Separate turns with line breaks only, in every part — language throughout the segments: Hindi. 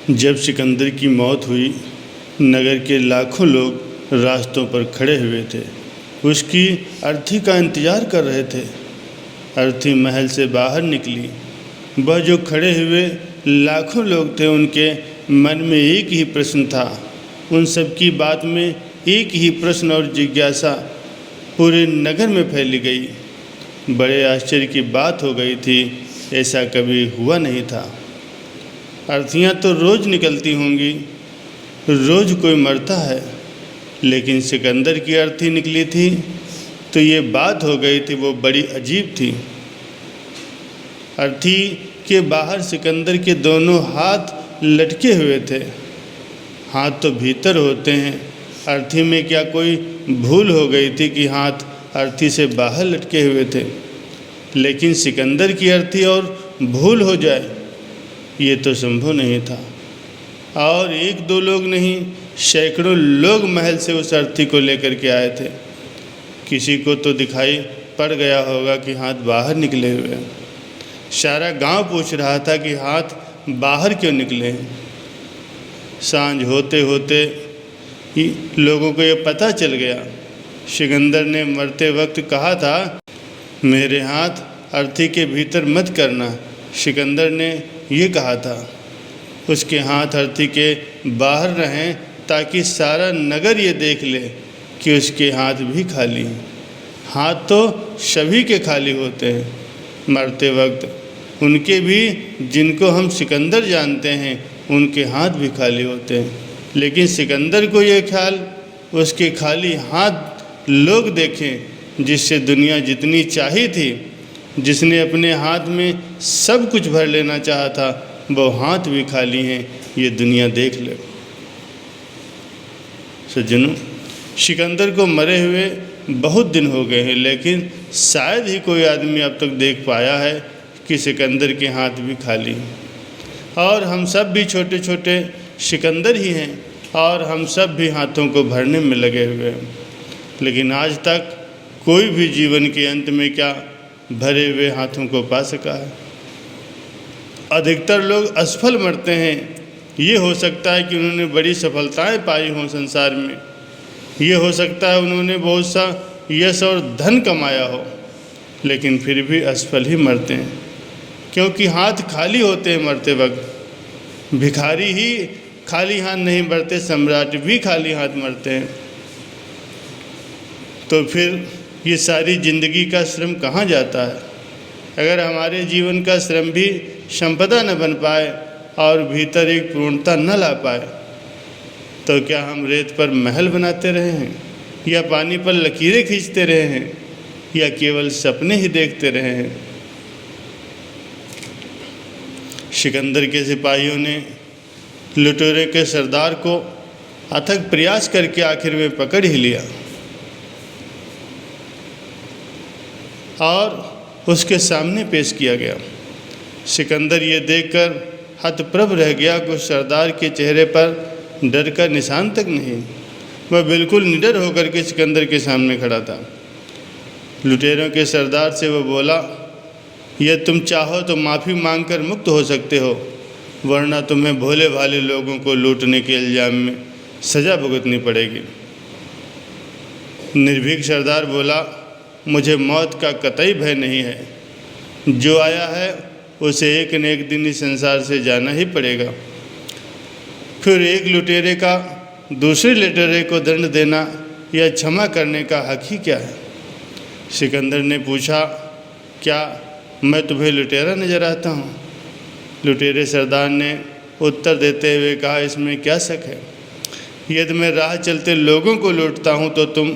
जब सिकंदर की मौत हुई, नगर के लाखों लोग रास्तों पर खड़े हुए थे, उसकी अर्थी का इंतज़ार कर रहे थे। अर्थी महल से बाहर निकली। वह जो खड़े हुए लाखों लोग थे, उनके मन में एक ही प्रश्न था। उन सब की बात में एक ही प्रश्न और जिज्ञासा पूरे नगर में फैली गई। बड़े आश्चर्य की बात हो गई थी, ऐसा कभी हुआ नहीं था। अर्थियाँ तो रोज़ निकलती होंगी, रोज़ कोई मरता है, लेकिन सिकंदर की अर्थी निकली थी तो ये बात हो गई थी, वो बड़ी अजीब थी। अर्थी के बाहर सिकंदर के दोनों हाथ लटके हुए थे। हाथ तो भीतर होते हैं, अर्थी में क्या कोई भूल हो गई थी कि हाथ अर्थी से बाहर लटके हुए थे। लेकिन सिकंदर की अर्थी और भूल हो जाए, ये तो संभव नहीं था। और एक दो लोग नहीं, सैकड़ों लोग महल से उस अर्थी को लेकर के आए थे। किसी को तो दिखाई पड़ गया होगा कि हाथ बाहर निकले हुए हैं। सारा गांव पूछ रहा था कि हाथ बाहर क्यों निकले हैं। सांझ होते होते ही लोगों को ये पता चल गया। सिकंदर ने मरते वक्त कहा था, मेरे हाथ अर्थी के भीतर मत करना। सिकंदर ने ये कहा था। उसके हाथ अर्थी के बाहर रहें ताकि सारा नगर ये देख ले कि उसके हाथ भी खाली हैं। हाथ तो सभी के खाली होते हैं मरते वक्त, उनके भी जिनको हम सिकंदर जानते हैं, उनके हाथ भी खाली होते हैं। लेकिन सिकंदर को ये ख्याल उसके खाली हाथ लोग देखें, जिससे दुनिया जितनी चाही थी, जिसने अपने हाथ में सब कुछ भर लेना चाहा था, वो हाथ भी खाली हैं, ये दुनिया देख ले। सज्जनों, सिकंदर को मरे हुए बहुत दिन हो गए हैं, लेकिन शायद ही कोई आदमी अब तक देख पाया है कि सिकंदर के हाथ भी खाली हैं। और हम सब भी छोटे छोटे सिकंदर ही हैं, और हम सब भी हाथों को भरने में लगे हुए हैं। लेकिन आज तक कोई भी जीवन के अंत में क्या भरे हुए हाथों को पा सका है। अधिकतर लोग असफल मरते हैं। ये हो सकता है कि उन्होंने बड़ी सफलताएं पाई हों संसार में, ये हो सकता है उन्होंने बहुत सा यश और धन कमाया हो, लेकिन फिर भी असफल ही मरते हैं, क्योंकि हाथ खाली होते हैं मरते वक्त। भिखारी ही खाली हाथ नहीं मरते, सम्राट भी खाली हाथ मरते हैं। तो फिर ये सारी ज़िंदगी का श्रम कहाँ जाता है? अगर हमारे जीवन का श्रम भी संपदा न बन पाए और भीतर एक पूर्णता न ला पाए, तो क्या हम रेत पर महल बनाते रहे हैं, या पानी पर लकीरें खींचते रहे हैं, या केवल सपने ही देखते रहे हैं? सिकंदर के सिपाहियों ने लुटेरे के सरदार को अथक प्रयास करके आखिर में पकड़ ही लिया और उसके सामने पेश किया गया। सिकंदर ये देखकर हतप्रभ रह गया कि उस सरदार के चेहरे पर डर का निशान तक नहीं। वह बिल्कुल निडर होकर के सिकंदर के सामने खड़ा था। लुटेरों के सरदार से वह बोला, यह तुम चाहो तो माफ़ी मांगकर मुक्त हो सकते हो, वरना तुम्हें भोले भाले लोगों को लूटने के इल्ज़ाम में सज़ा भुगतनी पड़ेगी। निर्भीक सरदार बोला, मुझे मौत का कतई भय नहीं है। जो आया है उसे एक न एक दिन इस संसार से जाना ही पड़ेगा। फिर एक लुटेरे का दूसरे लुटेरे को दंड देना या क्षमा करने का हक ही क्या है? सिकंदर ने पूछा, क्या मैं तुम्हें लुटेरा नजर आता हूँ? लुटेरे सरदार ने उत्तर देते हुए कहा, इसमें क्या शक है? यदि मैं राह चलते लोगों को लूटता हूँ तो तुम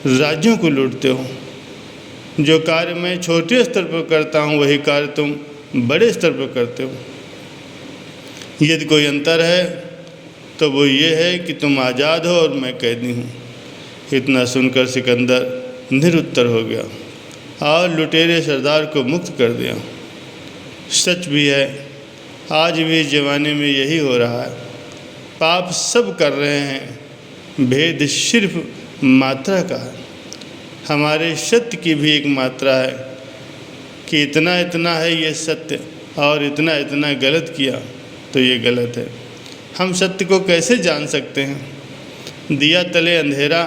राज्यों को लूटते हो। जो कार्य मैं छोटे स्तर पर करता हूँ, वही कार्य तुम बड़े स्तर पर करते हो। यदि कोई अंतर है तो वो ये है कि तुम आज़ाद हो और मैं कैदी हूँ। इतना सुनकर सिकंदर निरुत्तर हो गया और लुटेरे सरदार को मुक्त कर दिया। सच भी है, आज भी इस ज़माने में यही हो रहा है। पाप सब कर रहे हैं, भेद सिर्फ मात्रा का है। हमारे सत्य की भी एक मात्रा है कि इतना इतना है ये सत्य, और इतना इतना गलत किया तो ये गलत है। हम सत्य को कैसे जान सकते हैं? दिया तले अंधेरा,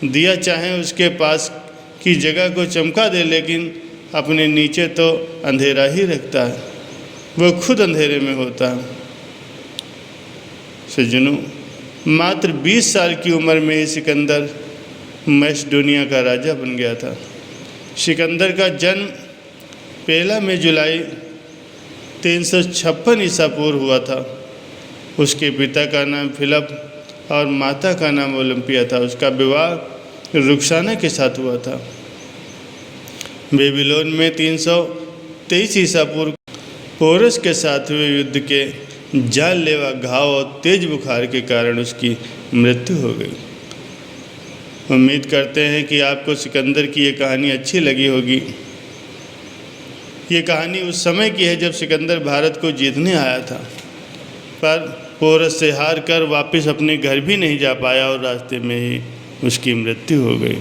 दिया चाहे उसके पास की जगह को चमका दे, लेकिन अपने नीचे तो अंधेरा ही रखता है, वो खुद अंधेरे में होता है। सज्जनों, मात्र 20 साल की उम्र में ही सिकंदर मैसेडोनिया का राजा बन गया था। सिकंदर का जन्म 1 मई जुलाई 356 ईसा पूर्व हुआ था। उसके पिता का नाम फिलिप और माता का नाम ओलंपिया था। उसका विवाह रुक्साना के साथ हुआ था। बेबीलोन में 323 ईसा पूर्व पोरस के साथ हुए युद्ध के जानलेवा घाव और तेज बुखार के कारण उसकी मृत्यु हो गई। उम्मीद करते हैं कि आपको सिकंदर की ये कहानी अच्छी लगी होगी। ये कहानी उस समय की है जब सिकंदर भारत को जीतने आया था, पर पोरस से हार कर वापस अपने घर भी नहीं जा पाया और रास्ते में ही उसकी मृत्यु हो गई।